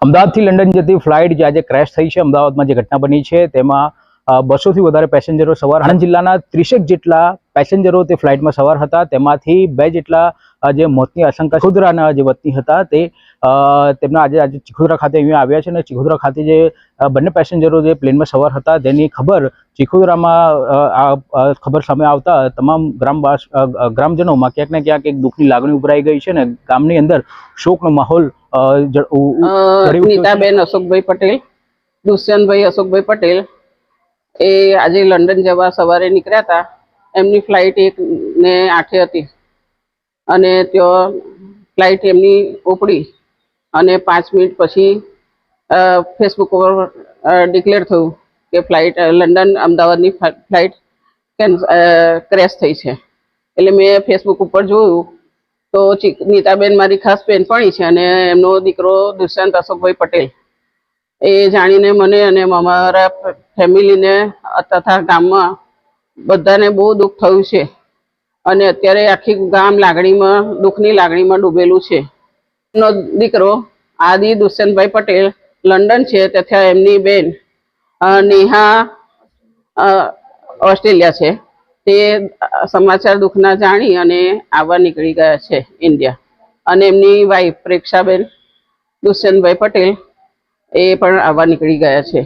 અમદાવાદથી લંડન જતી ફ્લાઇટ જે આજે ક્રેશ થઈ છે, અમદાવાદમાં જે ઘટના બની છે તેમાં 200થી વધારે પેસેન્જરો સવાર, આણંદ જિલ્લાના 30 જેટલા પેસેન્જરો તે ફ્લાઇટમાં સવાર હતા. તેમાંથી 2 જેટલા જે મોતની આશંકા ચિખોદરાના જે વતની હતા તે તેમના આજે ચિખોદરા ખાતે અહીંયા આવ્યા છે અને ચિખોદરા ખાતે જે બંને પેસેન્જરો જે પ્લેનમાં સવાર હતા તેની ખબર ચિખોદરામાં ખબર સામે આવતા તમામ ગ્રામજનોમાં ક્યાંક ને ક્યાંક એક દુઃખની લાગણી ઉભરાઈ ગઈ છે ને ગામની અંદર શોકનો માહોલ નીતાબેન અશોકભાઈ પટેલ, દુષ્યંતભાઈ અશોકભાઈ પટેલ એ આજે લંડન જવા સવારે નીકળ્યા હતા. એમની ફ્લાઇટ 1:08 હતી અને ત્યાં ફ્લાઇટ એમની ઉપડી અને 5 મિનિટ પછી ફેસબુક પર ડિક્લેર થયું કે ફ્લાઇટ લંડન અમદાવાદની ફ્લાઇટ ક્રેશ થઈ છે. એટલે મેં ફેસબુક ઉપર જોયું તો નીતાબેન મારી ખાસ બેનપણી છે અને એમનો દીકરો દુષ્યંત અશોકભાઈ પટેલ એ જાણીને મને અને અમારા ફેમિલીને તથા ગામમાં બધાને બહુ દુઃખ થયું છે અને અત્યારે આખી ગામ દુઃખની લાગણીમાં ડૂબેલું છે. એમનો દીકરો આદિ દુષ્યંતભાઈ પટેલ લંડન છે તથા એમની બેન નેહા ઓસ્ટ્રેલિયા છે. તે સમાચાર દુઃખના જાણી અને આવવા નીકળી ગયા છે ઇન્ડિયા. અને એમની વાઈફ પ્રેક્ષાબેન દુષ્યંતભાઈ પટેલ એ પણ આવવા નીકળી ગયા છે.